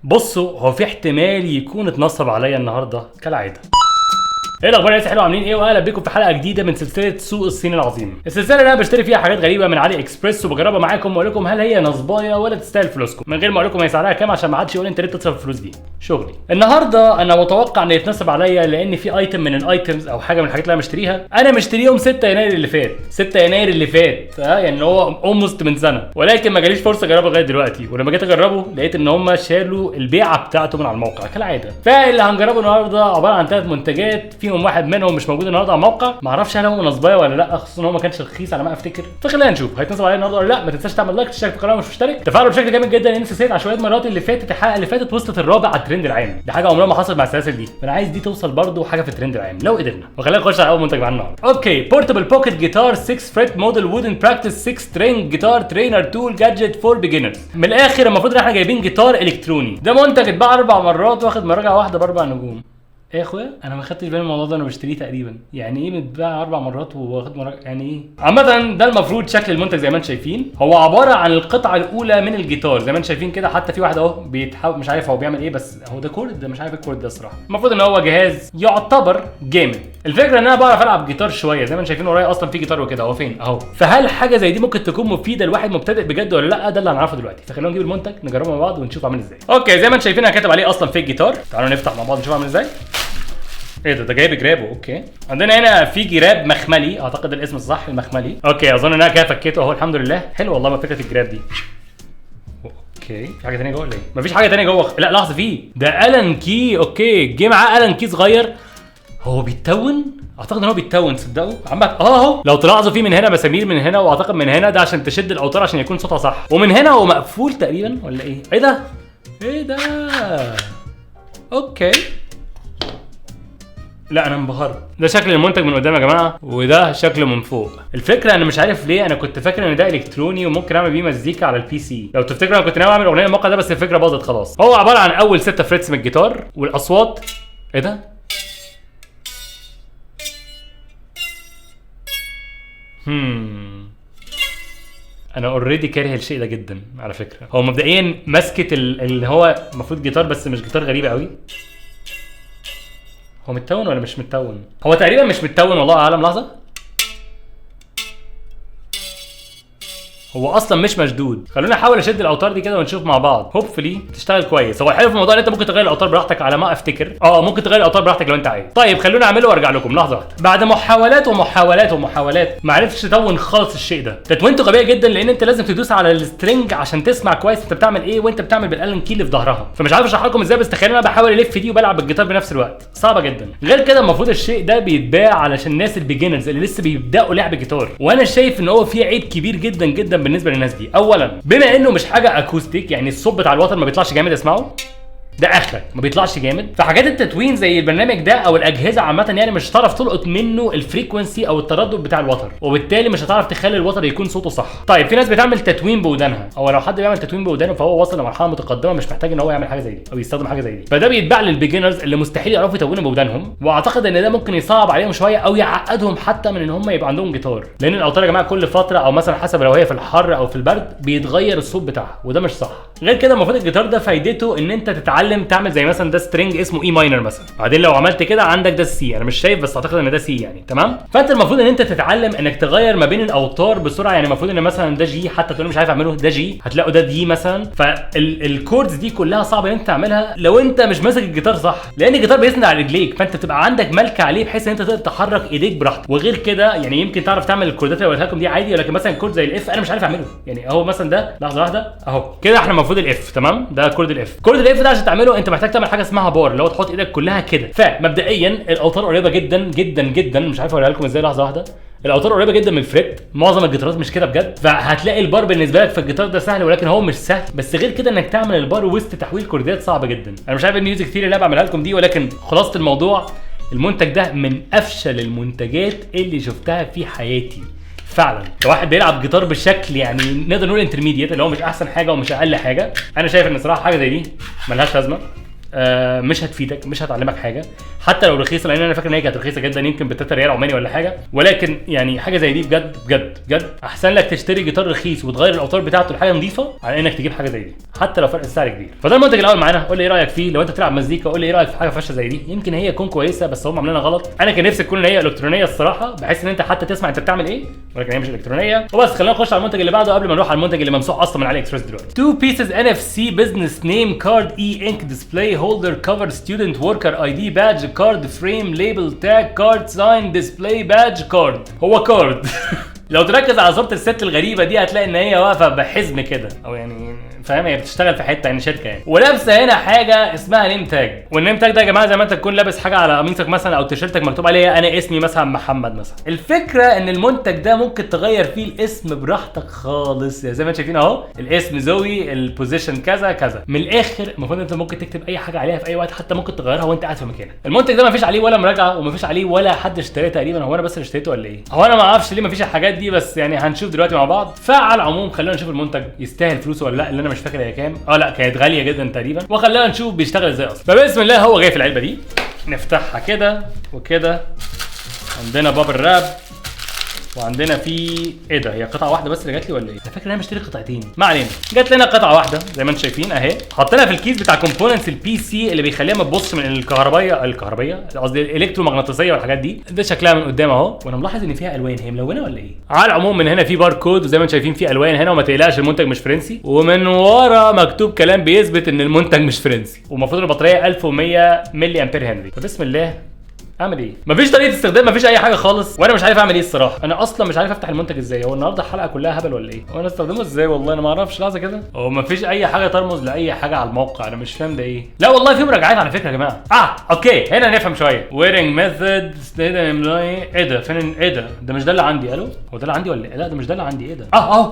بصوا هو في احتمال يكون اتنصب عليا النهارده كالعاده. ايه الاخبار يا ناس؟ حلو، عاملين ايه؟ واهلا بيكم في حلقه جديده من سلسله سوق الصين العظيم. السلسله اللي انا بشتري فيها حاجات غريبه من علي اكسبريس وبجربها معاكم واقول لكم هل هي نصبايه ولا تستاهل فلوسكم، من غير ما اقول لكم هي سعرها كام عشان ما حدش يقول انت ليه بتصرف الفلوس دي. شغلي النهارده انا متوقع ان يتنصب عليا لان في ايتم من الايتمز او حاجه من الحاجات اللي انا مشتريها انا مشتريهم 6 يناير اللي فات. 6 يناير اللي فات يعني هو اولموست من سنه، ولكن ما جاليش فرصه اجربه لغايه دلوقتي. ولما جيت اجربه لقيت ان هم شالوا البيعه بتاعته من على الموقع كالعاده. فاللي هنجربه النهارده عباره عن 3 منتجات، فيهم واحد منهم مش موجود النهارده على الموقع، ما اعرفش هل هو نصبايه ولا لا، خصوصا ان هو ما كانش رخيص على ما افتكر. فخلينا نشوف هيتنصب علينا النهارده ولا لا. ما تنساش تعمل لايك، تشترك في القناه ومش مشترك، تفاعلوا بشكل جامد جدا لان سلسله عشوائيات مرات اللي فاتت الحلقه اللي فاتت وصلت الرابع على الترند العام. دي حاجه عمرها ما حصلت مع السلاسل دي، فانا عايز دي توصل برده حاجه في الترند العام لو قدرنا. وخلينا نخش على اول منتج معانا النهارده. اوكي، بورتبل بوكيت جيتار 6 فريت موديل وودن براكتس 6 سترينج جيتار ترينر تول جادجت فور بيجنرز. من الاخر المفروض ان احنا جايبين جيتار الكتروني. ده منتج اتباع 4 مرات واخد مراجعه واحده ب4 نجوم. ايه يا اخويا، انا ما خدتش بالي من الموضوع ده، انا بشتريه تقريبا. يعني ايه متباع 4 مرات واخد مراجعه؟ يعني ايه؟ عامه ده المفروض شكل المنتج زي ما انتم شايفين. هو عباره عن القطعه الاولى من الجيتار زي ما انتم شايفين كده. حتى في واحد اهو بيتحاول، مش عارف هو بيعمل ايه، بس هو ده كورد، ده مش عارف الكورد ده الصراحه. المفروض ان هو جهاز يعتبر جامد. الفكره ان انا بعرف العب جيتار شويه زي ما انتم شايفين ورايا، اصلا في جيتار وكده اهو فين اهو. فهل حاجه زي دي ممكن تكون مفيده لواحد مبتدئ بجد ولا لا؟ ده اللي هنعرفه دلوقتي. فخلونا نجيب المنتج نجربه مع بعض ونشوف عامل ازاي. اوكي، زي ما انتم شايفين انا كاتب عليه اصلا في الجيتار. تعالوا نفتح مع بعض نشوف عامل ازاي. ايه ده جايب جرابه. اوكي، عندنا هنا في جراب مخملي، اعتقد الاسم الصح المخملي. اوكي، اظن ان انا كده فكيته اهو الحمد لله. حلو والله ما فكره الجراب دي. اوكي، في حاجه ثانيه جوه ولا ايه؟ مفيش حاجه ثانيه جوه. لا لحظه، فيه ده الان كي. اوكي، جه معاه الان كي صغير. هو بيتون؟ اعتقد ان هو بيتون، تصدقوا عامه اهو. لو تلاحظوا فيه من هنا مسامير من هنا، واعتقد من هنا ده عشان تشد الاوتار عشان يكون صوتها صح، ومن هنا هو مقفول تقريبا ولا ايه؟ ايه ده؟ ايه ده؟ اوكي، لا انا انبهرت. ده شكل المنتج من قدام يا جماعه، وده شكله من فوق. الفكره انا مش عارف ليه انا كنت فاكر ان ده الكتروني وممكن اعمل بيه مزيكا على البي سي. لو تفتكروا انا كنت ناوي اعمل اغنيه الموقع ده، بس الفكره باظت خلاص. هو عباره عن اول 6 فريتس من الجيتار والاصوات. ايه ده؟ انا اوريدي كاره الشيء ده جدا على فكره. هو مبدئيا مسكه اللي هو المفروض جيتار بس مش جيتار، غريبه قوي. هو متون ولا مش متون؟ هو تقريبا مش متون والله اعلم. لحظه، هو اصلا مش مشدود. خلونا نحاول اشد الاوتار دي كده ونشوف مع بعوب. هوبفلي تشتغل كويس. هو الحلو في الموضوع ان انت ممكن تغير الاوتار براحتك على ما افتكر. ممكن تغير الاوتار براحتك لو انت عايز. طيب خلونا اعمله وارجع لكم لحظه واحده. بعد محاولات ومحاولات ومحاولات ما عرفتش تتون خالص الشيء ده. تتوينته غبيه جدا لان انت لازم تدوس على السترنج عشان تسمع كويس انت بتعمل ايه وانت بتعمل بالالن كي اللي في ظهرها. فمش عارف اشرح لكم ازاي، بس تخيلوا انا بحاول الف دي وبلعب بالجيتار بنفس الوقت. صعبه جدا. غير كده المفروض الشيء ده بيتباع علشان الناس البيجنرز اللي لسه بيبداوا لعب جيتار، وانا شايف ان هو فيه عيب كبير جدا جدا بالنسبه للناس دي. اولا بما انه مش حاجه اكوستيك، يعني الصوت بتاع الوتر ما بيطلعش جامد، اسمعوا ده اخرك ما بيطلعش جامد. فحاجات التتوين زي البرنامج ده او الاجهزه عامه يعني مش هتعرف تلقط منه الفريكونسي او التردد بتاع الوتر، وبالتالي مش هتعرف تخلي الوتر يكون صوته صح. طيب في ناس بتعمل تتوين بودانها، او لو حد بيعمل تتوين بودانه فهو وصل لمرحله متقدمه مش محتاج ان هو يعمل حاجه زي دي او يستخدم حاجه زي دي. فده بيتباع للبيجنرز اللي مستحيل يعرفوا يتونوا بودانهم، واعتقد ان ده ممكن يصعب عليهم شويه او يعقدهم حتى من ان هم يبقى عندهم جيتار، لان الاوتار يا جماعه كل فتره او مثلا حسب لو هي في الحر او في البرد بيتغير الصوت بتاعها، وده مش صح. غير كده المفروض الجيتار ده فايدته ان انت تتعلم تعمل زي مثلا ده سترينج اسمه اي ماينر مثلا، بعدين لو عملت كده عندك ده سي. انا مش شايف بس اعتقد ان ده سي يعني، تمام. فانت المفروض ان انت تتعلم انك تغير ما بين الاوتار بسرعه. يعني المفروض ان مثلا ده جي، حتى تقول مش عارف اعمله ده جي هتلاقوا ده دي مثلا. فالكوردز دي كلها صعبه ان انت تعملها لو انت مش ماسك الجيتار صح، لان الجيتار بيسند على رجليك، فانت تبقى عندك ملكه عليه بحيث ان انت تقدر تحرك ايديك براحتك. وغير كده يعني يمكن تعرف تعمل الكوردات اللي قلتها لكم دي عادي، ولكن مثلا كورد زي الاف انا مش عارف اعمله. يعني اهو مثلا ده لحظه واحده اهو كده احنا المفروض الاف تمام، ده كورد الاف. كورد الاف ده عشان تعمله انت محتاج تعمل حاجه اسمها بار، اللي هو تحط ايدك كلها كده. فمبدئيا الاوتار قريبه جدا جدا جدا، مش عارف اوريها لكم ازاي. لحظه واحده، الاوتار قريبه جدا من الفريت. معظم الجيتارات مش كده بجد، فهتلاقي البار بالنسبه لك في الجيتار ده سهل، ولكن هو مش سهل. بس غير كده انك تعمل البار وسط تحويل كوردات صعبه جدا. انا مش عارف الميوزك كتير اللي انا بعملها لكم دي، ولكن خلاصه الموضوع المنتج ده من افشل المنتجات اللي شفتها في حياتي فعلا. كواحد بيلعب جيتار بشكل يعني نقدر نقول انترميديت، اللي هو مش احسن حاجه ومش اقل حاجه. انا شايف ان صراحه حاجه زي دي ملهاش لازمه. مش هتفيدك، مش هتعلمك حاجه حتى لو رخيصه، لان انا فاكر ان هي كانت رخيصه جدا يمكن ب 3 ريال عماني ولا حاجه، ولكن يعني حاجه زي دي بجد بجد بجد احسن لك تشتري جيتار رخيص وتغير الاوتار بتاعته لحاجه نظيفه على انك تجيب حاجه زي دي حتى لو فرق السعر كبير. فده المنتج الاول معانا، قول لي ايه رايك فيه. لو انت بتلعب مزيكا قول لي ايه رايك في حاجه فاشله زي دي، يمكن هي تكون كويسه بس هم عاملينها غلط. انا كان نفسي تكون هي الكترونيه الصراحه، بحيث ان انت حتى تسمع انت بتعمل ايه، ولكن هي مش الكترونيه. وبس خلينا نخش على المنتج اللي بعده قبل ما نروح على المنتج اللي ممسوح اصلا من علي اكسبريس دلوقتي. 2 pieces NFC business name card e-ink display holder cover student worker ID badge card frame label tag card sign display badge card. هو كارد لو تركز على صورة الست الغريبة دي هتلاقي ان هي واقفة بحزم كده، او يعني فاهم هي بتشتغل في حته يعني شركه يعني، ولابسه هنا حاجه اسمها نيم تاج. والنيم تاج ده يا جماعه زي ما انت تكون لابس حاجه على قميصك مثلا او تيشيرتك مكتوب عليها انا اسمي مثلا محمد مثلا. الفكره ان المنتج ده ممكن تغير فيه الاسم براحتك خالص، زي ما انتم شايفين اهو الاسم زوي، البوزيشن كذا كذا. من الاخر المفروض انت ممكن تكتب اي حاجه عليها في اي وقت، حتى ممكن تغيرها وانت قاعد في مكانك. المنتج ده مفيش عليه ولا مراجعه ومفيش عليه ولا حد اشتريه تقريبا، هو انا بس اللي اشتريته ولا ايه؟ هو انا ما اعرفش ليه مفيش الحاجات دي، بس يعني هنشوف دلوقتي مع بعض. فعلى العموم خلينا نشوف المنتج يستاهل فلوسه ولا لا، اللي انا مش فاكر هي كام. لا كانت غاليه جدا تقريبا، وخلينا نشوف بيشتغل ازاي اصلا. فبسم الله هو جاي في العلبه دي، نفتحها كده وكده. عندنا بابل راب، وعندنا في ايه ده؟ هي قطعه واحده بس اللي جات لي ولا ايه؟ انا فاكر ان انا مشتري قطعتين. ما علينا، جات لنا قطعه واحده زي ما انتم شايفين اهي. حطينا في الكيس بتاع كومبوننتس البي سي اللي بيخليها ما تبصش من الكهربائيه قصدي الالكترومغناطيسيه والحاجات دي. ده شكلها من قدام اهو، وانا ملاحظ ان فيها الوان. هي ملونه ولا ايه؟ على العموم من هنا في باركود، وزي ما انتم شايفين في الوان هنا، وما تقلقش المنتج مش فرنسي. ومن ورا مكتوب كلام بيثبت ان المنتج مش فرنسي، ومفروض البطاريه 1100 ملي امبير هنري. فبسم الله اعمل ايه؟ مفيش طريقه استخدام، مفيش اي حاجه خالص، وانا مش عارف اعمل ايه الصراحه. انا اصلا مش عارف افتح المنتج ازاي. هو النهارده الحلقه كلها هبل ولا ايه؟ هو انا استخدمه ازاي؟ والله انا ما اعرفش. لحظه كده، هو مفيش اي حاجه ترمز لاي حاجه على الموقع. انا مش فاهم ده ايه. لا والله في مراجعات على فكره يا جماعه. اوكي هنا نفهم شويه. ويرنج ميثود ايه ده؟ فين ايه ده؟ ده مش ده اللي عندي. الو هو ده اللي عندي ولا ايه؟ لا ده مش ده اللي عندي. ايه ده؟ اهو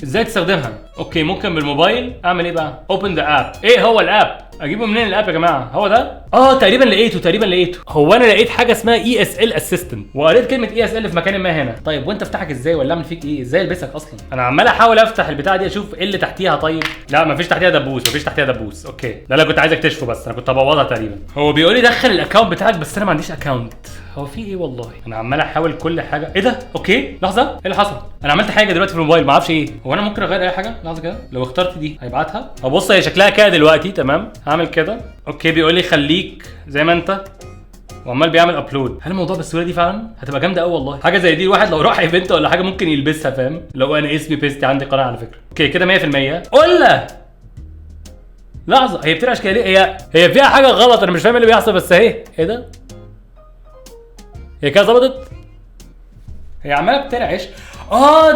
ازاي تستخدمها؟ اوكي ممكن بالموبايل. اعمل ايه بقى؟ اوبن ذا اب. ايه هو الاب؟ اجيبه منين الاب يا جماعه؟ هو ده؟ تقريبا لقيته. هو انا لقيت حاجه اسمها اي اس ال اسيستنت، وقريت كلمه اي اس ال في مكان ما هنا. طيب وانت افتحك ازاي ولا اعمل فيك ايه؟ ازاي البسك اصلا؟ انا عمال احاول افتح البتاعه دي اشوف ايه اللي تحتيها. طيب لا مفيش تحتيها دبوس. اوكي ده اللي كنت عايز اكتشفه، بس انا كنت هبوظها تقريبا. هو بيقول لي دخل الاكونت بتاعك، بس انا ما عنديش اكونت. هو في ايه والله؟ انا عمال احاول كل حاجه. ايه ده؟ اوكي لحظه، ايه اللي حصل؟ انا عملت حاجه دلوقتي في الموبايل ما اعرفش ايه. هو انا ممكن اغير اي حاجه؟ لحظه كده، لو اخترت دي هيبعتها. بص هي شكلها كده دلوقتي تمام. هعمل كده اوكي، بيقول لي خليك زي ما انت، وعمال بيعمل ابلود. هل الموضوع بالسهوله دي فعلا؟ هتبقى جامده قوي والله. حاجه زي دي الواحد لو راح ايفنت ولا حاجه ممكن يلبسها، فاهم؟ لو انا اسمي بيستي عندي قناه على فكره. اوكي كده 100%. ولا لحظه، هي بترعش كده ليه؟ هي فيها حاجه غلط، انا مش فاهم اللي بيحصل. بس اهي ايه ده؟ هي كده ظبطت. هي عماله بترعش.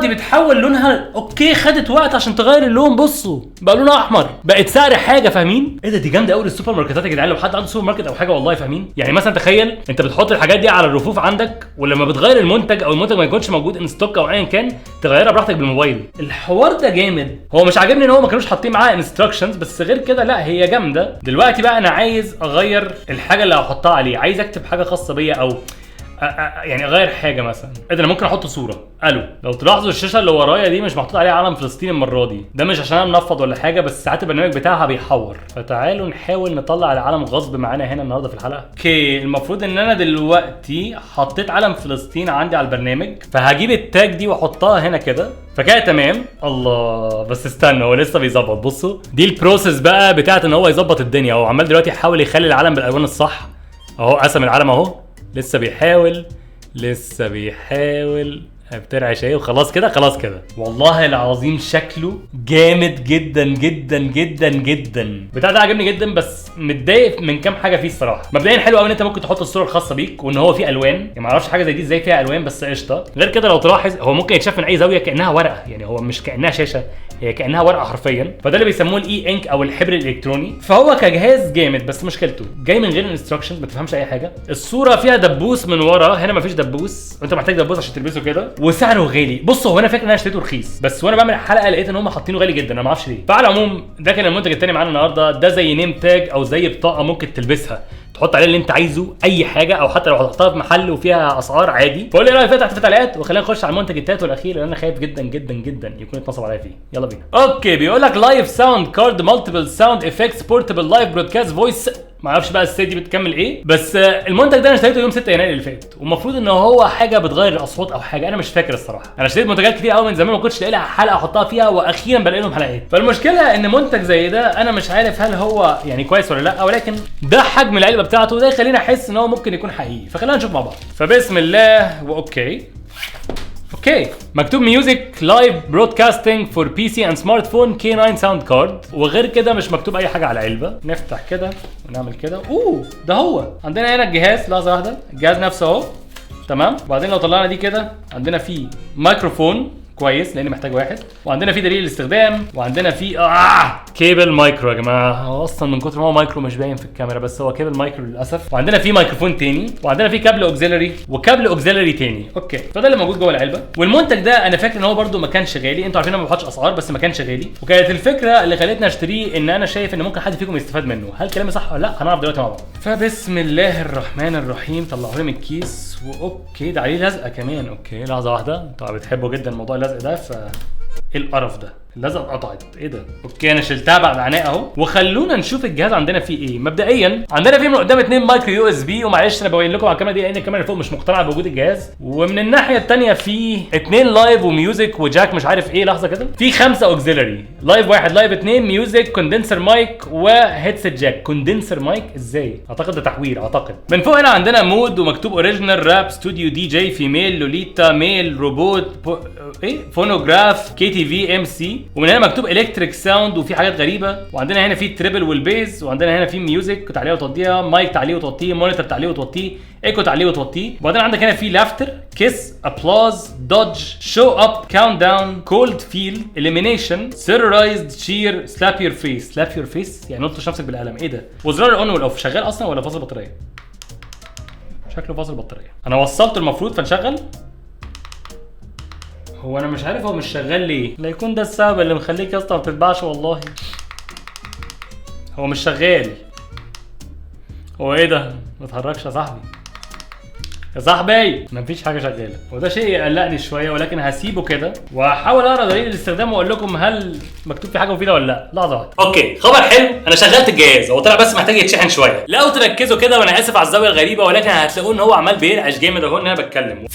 دي بتحول لونها. اوكي خدت وقت عشان تغير اللون. بصوا بقى لونها احمر، بقت سعر حاجه. فاهمين ايه ده؟ دي جامده قوي للسوبر ماركتات يا جدعان. لو حد عنده سوبر ماركت او حاجه والله فاهمين. يعني مثلا تخيل انت بتحط الحاجات دي على الرفوف عندك، ولما بتغير المنتج او المنتج ما يكونش موجود ان ستوك او ايا كان، تغيرها براحتك بالموبايل. الحوار ده جامد. هو مش عاجبني ان هو ما كانوش حاطين معاه انستراكشنز، بس غير كده لا هي جامده. دلوقتي بقى انا عايز اغير الحاجه اللي هحطها عليه. عايز اكتب حاجه خاصه بيا، او يعني اغير حاجه مثلا. انا ممكن احط صوره. لو تلاحظوا الشاشه اللي ورايا دي مش محطوط عليها علم فلسطين المره دي. ده مش عشان انا منفض ولا حاجه، بس ساعات البرنامج بتاعها بيحور. فتعالوا نحاول نطلع العلم غصب معانا هنا النهارده في الحلقه. اوكي المفروض ان انا دلوقتي حطيت علم فلسطين عندي على البرنامج، فهجيب التاج دي واحطها هنا كده، فكده تمام. الله بس استنى، هو لسه بيظبط. بصوا دي البروسيس بقى بتاعت ان هو يظبط الدنيا. هو عمال دلوقتي يحاول يخلي العلم بالالوان الصح اهو. قسم العلم اهو، لسه بيحاول بترعش ايه. وخلاص كده والله العظيم شكله جامد جدا جدا جدا جدا. بتاع ده عجبني جدا، بس متضايق من كام حاجه فيه الصراحه. مبدئيا حلو قوي ان انت ممكن تحط الصوره الخاصه بيك، وان هو فيه الوان. يعني ما اعرفش حاجه زي دي ازاي فيها الوان، بس قشطه. غير كده لو تلاحظ هو ممكن يتشاف من اي زاويه كانها ورقه. يعني هو مش كانها شاشه، هي كانها ورقه حرفيا. فده اللي بيسموه الاي انك او الحبر الالكتروني. فهو كجهاز جامد، بس مشكلته جاي من غير انستراكشنز، ما تفهمش اي حاجه. الصوره فيها دبوس من ورا، هنا مفيش دبوس، وانت محتاج دبوس عشان تلبسه كده. وسعره غالي. بصوا هو انا فاكر ان انا اشتريته رخيص، بس وانا بعمل الحلقه لقيت ان هم حاطينه غالي جدا. انا ما اعرفش ليه. فعلى العموم ده كان المنتج الثاني معانا النهارده. ده زي نيم تاج او زي بطاقه ممكن تلبسها تحط عليها اللي انت عايزه اي حاجه، او حتى لو هتحطها في محل وفيها اسعار عادي. فقول لي رايك فيها تحت في التعليقات، وخلينا نخش على المنتج التالت والاخير لان انا خايف جدا جدا جدا يكون اتنصب عليا فيه. يلا بينا. اوكي بيقول لك لايف ساوند كارد مالتيبل ساوند افكتس بورتبل لايف برودكاست فويس. ما اعرفش بقى السي دي بتكمل ايه، بس المنتج ده انا اشتريته يوم 6 يناير اللي فات، والمفروض ان هو حاجه بتغير الاصوات او حاجه، انا مش فاكر الصراحه. انا اشتريت منتجات كتير قوي من زمان ما كنتش لاقي لها حلقه احطها فيها، واخيرا بلاقي لهم حلقات. فالمشكله ان منتج زي ده انا مش عارف هل هو يعني كويس ولا لا، ولكن ده حجم العلبه بتاعته ده يخليني احس ان هو ممكن يكون حقيقي. فخلينا نشوف مع بعض. فبسم الله واوكي. اوكي مكتوب ميوزك لايف برودكاستنج فور بي سي اند سمارت فون K9 ساوند كارد، وغير كده مش مكتوب اي حاجه على العلبه. نفتح كده ونعمل كده. ده هو عندنا هنا الجهاز. لحظه واحده، الجهاز نفسه اهو تمام. وبعدين لو طلعنا دي كده عندنا فيه ميكروفون كويس لان محتاج واحد، وعندنا فيه دليل الاستخدام، وعندنا فيه كيبل مايكرو. يا جماعه هو اصلا من كتر ما هو مايكرو مش باين في الكاميرا، بس هو كيبل مايكرو للاسف. وعندنا فيه ميكروفون تاني، وعندنا فيه كابل اوكسيلري وكابل اوكسيلري تاني. اوكي فده اللي موجود جوه العلبه. والمنتج ده انا فاكر ان هو برده ما كانش غالي، انتوا عارفين انا ما بحطش اسعار، بس ما كانش غالي. وكانت الفكره اللي خلتني اشتريه ان انا شايف ان ممكن حد فيكم يستفاد منه. هل كلامي صح ولا لا؟ هنعرف دلوقتي مع بعض. فبسم الله الرحمن الرحيم. طلعوا لي من الكيس. واوكي ده عليه لزقه كمان. اوكي لحظه واحده، انتوا بتحبوا جدا موضوع اللزق ده. ايه القرف ده؟ اللزقه اتقطعت. ايه ده؟ اوكي انا شلتها بعد عناء اهو. وخلونا نشوف الجهاز عندنا فيه ايه. مبدئيا عندنا فيه من قدام 2 مايكرو يو اس بي، ومعلش انا ببين لكم على الكاميرا دي لان الكاميرا اللي فوق مش مقتنعه بوجود الجهاز. ومن الناحيه الثانيه فيه 2 لايف وميوزك وجاك مش عارف ايه. لحظه كده، في 5 اوكسيلري، لايف 1 لايف 2 ميوزك كوندنسر مايك وهيدسيت جاك. كوندنسر مايك ازاي؟ اعتقد ده تحوير. اعتقد من فوق هنا عندنا مود ومكتوب اوريجينال راب ستوديو دي جي فيميل لوليتا ميل روبوت فونوجراف كي تي في ام سي. ومن هنا مكتوب الكتريك ساوند وفي حاجات غريبه. وعندنا هنا في تريبل والبيز، وعندنا هنا في ميوزك تعليه وتوطيه، مايك تعليه وتوطيه، مونيتور تعليه وتوطيه، ايكو تعليه وتوطيه. وبعدين عندك هنا في لافتر، كيس، ابلاز، دوج، شو اب، كاونت داون، كولد فيل، اليمينيشن، سيررايزد، شير، سلاب يور فيس. سلاب يور فيس يعني نطش نفسك بالقلم. ايه ده؟ وزرار الاون والاوف شغال اصلا ولا فاصل بطاريه؟ شكله فاصل بطاريه. انا وصلته المفروض فنشغل. هو انا مش عارف هو مش شغال ليه. لا يكون ده السبب اللي مخليك يا اسطى ما بتتباعش. والله هو مش شغال. هو ايه ده؟ ما تتحركش يا صاحبي. يا صاحبي مفيش حاجه شغاله، وده شيء يقلقني شويه، ولكن هسيبه كده وهحاول اقرا دليل الاستخدام واقول لكم هل مكتوب في حاجه مفيده ولا لا. لحظه واحده. اوكي خبر حلو، انا شغلت الجهاز. هو طلع بس محتاج يتشحن شويه. لو تركزوا كده، وانا اسف على الزاويه الغريبه، ولكن هتلاقوا ان هو عمال بيرعش جامد اهو ان انا بتكلم.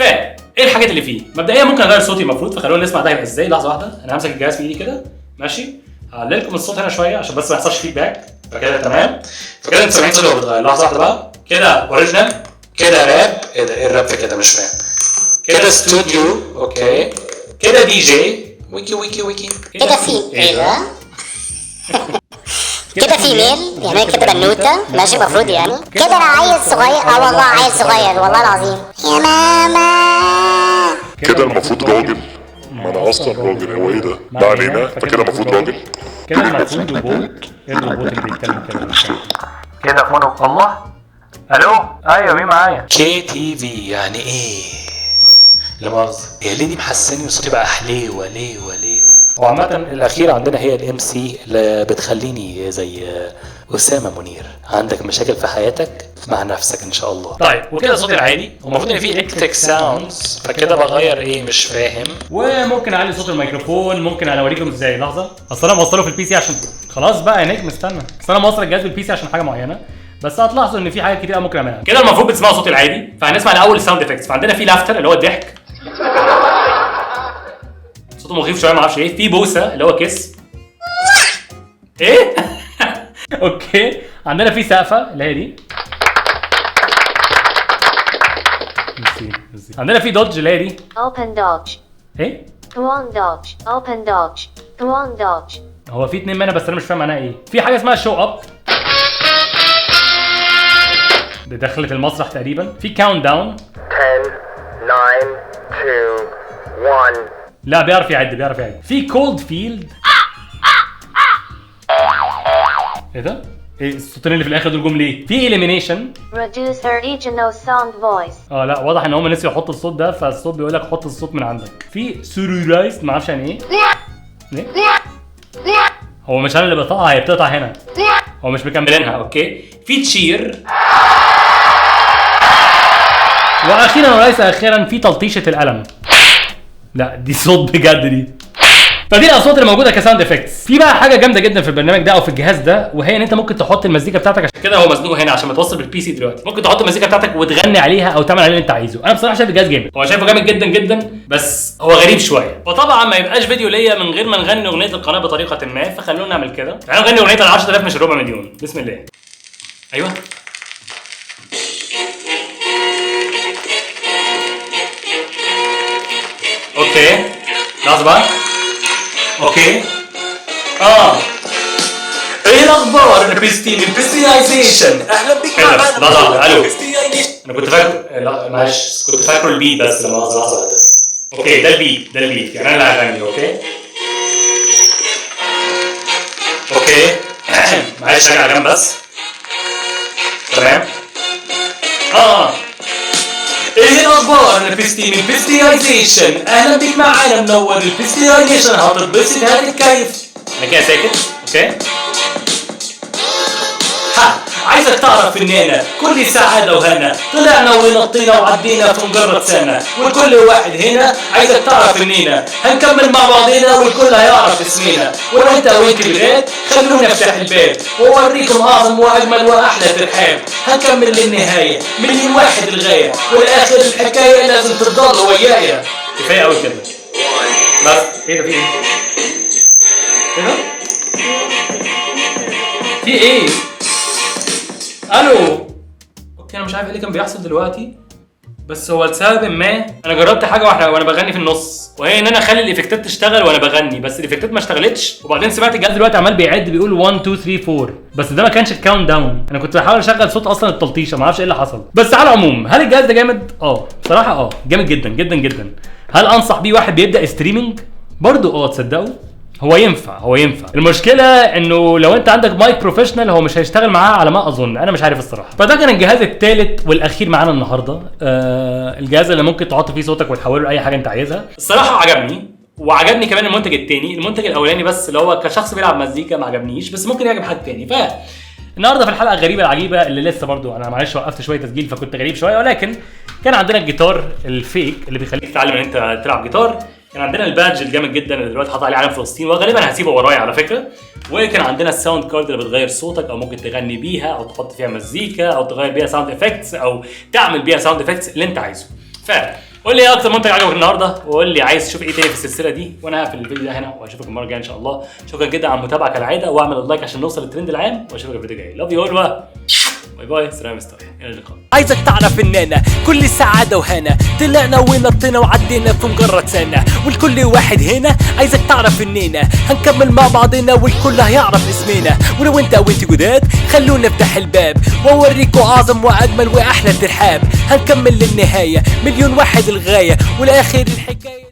ايه الحاجات اللي فيه؟ مبدئيا ممكن اغير صوتي المفروض، فخلونا نسمع ده هيبقى ازاي. لحظه واحده، انا همسك الجهاز في ايدي كده ماشي. هقلل لكم الصوت هنا شويه عشان بس ما يحصلش فيدباك. فكده تمام. فكده انتوا سامعين صوتي وهو بيتغير. لحظه واحده بقى. كده اوريجينال، كده راب. ايه ده؟ ايه الراب في كده؟ مش فاهم. كده استوديو. اوكي كده دي جي. ويكي ويكي ويكي. كده في ايه ده؟ كده فيميل يعني كده بنوته ماشي المفروض يعني. كده انا عيل صغير. والله عيل صغير والله العظيم. يا ماما كده المفروض راجل. ما انا اصلا راجل. هو ايه ده؟ ما علينا. فكده المفروض راجل. كده المفروض روبوت. ايه الروبوت اللي بيتكلم كده؟ كده فونو. الله الو. ايوه مين معايا؟ كي تي في يعني ايه؟ لا مؤاخذة، هي ليه دي محسني وصوتي بقى حليوه ليه. وعامة الأخيرة عندنا هي الام سي اللي بتخليني زي أسامة منير. عندك مشاكل في حياتك مع نفسك إن شاء الله. طيب وكده صوتي العادي، ومفروض إن في إلكتريك ساوندز، فكده بغير إيه مش فاهم. وممكن أعلي صوت الميكروفون. ممكن أنا أوريكم إزاي. لحظة، أصل أنا موصله في البي سي عشان خلاص بقى يا نجم استنى. أصل أنا موصل الجهاز بالبي سي عشان حاجة معينة، بس هتلاحظوا ان في حاجات كتير ممكن اعملها. كده المفروض بتسمعوا صوتي العادي، فهنسمع الاول الساوند افكتس. فعندنا في لافتر اللي هو الضحك، صوته مخيف شويه ما اعرفش ايه. في بوسه اللي هو كيس. ايه اوكي. عندنا في سقفه اللي هي دي. عندنا في دوج اللي هي دي. open dodge. ايه One dodge. Open dodge. One dodge. هو في 2 منها بس انا مش فاهم معناها ايه. في حاجه اسمها شو اب، دي دخلت المسرح تقريبا. في كاونت داون 10 9 2 1. لا بيعرف يعد. في كولد فيلد. ايه ده؟ ايه الصوتين اللي في الاخر دول جم ليه؟ في اليمينيشن Reduce original sound voice. لا واضح ان هم نسيوا يحطوا الصوت ده، فالصوت بيقول لك حط الصوت من عندك. في سيررايزد ما اعرفش يعني ايه. هو مش انا اللي بقطعها، هي بتقطع هنا. هو مش مكملينها. اوكي. في تشير واخيرا وليس اخيرا في تلطيشه القلم. لا دي صوت بجد دي. فدي الاصوات اللي موجوده كساوند افكتس. في بقى حاجه جامده جدا في البرنامج ده او في الجهاز ده، وهي ان انت ممكن تحط المزيكا بتاعتك. عشان كده هو مزنوق هنا عشان متوصل بالبي سي دلوقتي. ممكن تحط المزيكا بتاعتك وتغني عليها او تعمل عليها اللي انت عايزه. انا بصراحه شايف الجهاز جامد، هو شايفه جامد جدا جدا، بس هو غريب شويه. وطبعا ما يبقاش فيديو ليا من غير ما نغني اغنيه القناه بطريقه ما، فخلونا نعمل كده. تعالوا نغني اغنيه ال 10000 مش ربع مليون. بسم الله. ايوه اوكي لحظه بقى. اوكي ايه الاخبار؟ انا بيستي من بيستيايزيشن. اهلا بك معانا. الو انا كنت فاكر، لا معلش كنت فاكره البيت بس. لما لحظه اوكي ده البيت يعني انا اللي هغني. اوكي معلش ارجع جنب بس. تمام. ايه الاخبار؟ انا بيستي من بيستيايزيشن. اهلا بك معانا منور البيستيايزيشن. هتتبسط هتتكيف. انا كده ساكت. اوكي عايزك تعرف اننا كل سعاده وهنا طلعنا ونطينا وعدينا في مجرد سنه، والكل واحد هنا عايزك تعرف اننا هنكمل مع بعضنا والكل هيعرف اسمنا. ولو انت وانت بغير خلونا نفتح الباب واوريكم اعظم واجمل واحلى ترحاب. هنكمل للنهايه مليون واحد الغايه، والاخر الحكايه لازم تفضل ويايا. كفايه قوي كده بس. ايه ده؟ في ايه؟ الو. اوكي انا مش عارف ايه اللي كان بيحصل دلوقتي، بس هو لسبب ما انا جربت حاجه وانا بغني في النص، وهي ان انا اخلي الايفكتات تشتغل وانا بغني، بس الايفكتات ما اشتغلتش. وبعدين سمعت الجهاز دلوقتي عمال بيعد بيقول 1 2 3 4، بس ده ما كانش الكاونت داون. انا كنت بحاول اشغل صوت اصلا التلطيشه، ما اعرفش ايه اللي حصل. بس على العموم هل الجهاز ده جامد؟ بصراحه جامد جدا جدا جدا. هل انصح بيه واحد بيبدا ستريمينج؟ برضو تصدقوا هو ينفع. المشكله انه لو انت عندك مايك بروفيشنال هو مش هيشتغل معاه على ما اظن. انا مش عارف الصراحه. فده كان الجهاز الثالث والاخير معانا النهارده. الجهاز اللي ممكن تحط فيه صوتك وتحوله لاي حاجه انت عايزها. الصراحه عجبني، وعجبني كمان المنتج الثاني. المنتج الاولاني بس اللي هو كشخص بيلعب مزيكا ما عجبنيش، بس ممكن يعجب حد ثاني. النهارده في الحلقه الغريبه العجيبه اللي لسه برضو انا معلش وقفت شويه تسجيل فكنت غريب شويه، ولكن كان عندنا الجيتار الفيك اللي بيخليك تتعلم ان انت تلعب جيتار. كان عندنا البادج الجامد جدا اللي دلوقتي حاطط عليه علم فلسطين، وغالبا هسيبه ورايا على فكره. وكان عندنا الساوند كارد اللي بتغير صوتك او ممكن تغني بيها او تحط فيها مزيكا او تغير بيها ساوند افكتس او تعمل بيها ساوند افكتس اللي انت عايزه. قول لي ايه اكتر منتج عجبك النهارده، وقول لي عايز تشوف ايه تاني في السلسله دي، وانا هقفل الفيديو ده هنا واشوفك المره الجايه ان شاء الله. شكرا جدا على المتابعه كالعاده، واعمل اللايك عشان نوصل للترند العام، واشوفك الفيديو الجاي. لاف يو اول، باي باي، سلام ستاي، الى اللقاء. عايزك تعرف اننا كل سعاده وهنا طلعنا ونطينا وعدينا في مجرد سنه، والكل واحد هنا عايزك تعرف اننا هنكمل مع بعضنا والكل هيعرف اسمنا. ولو انت وانت جداد خلونا نفتح الباب واوريكم اعظم واجمل واحلى ترحاب. هنكمل للنهايه مليون واحد الغايه، والاخر الحكايه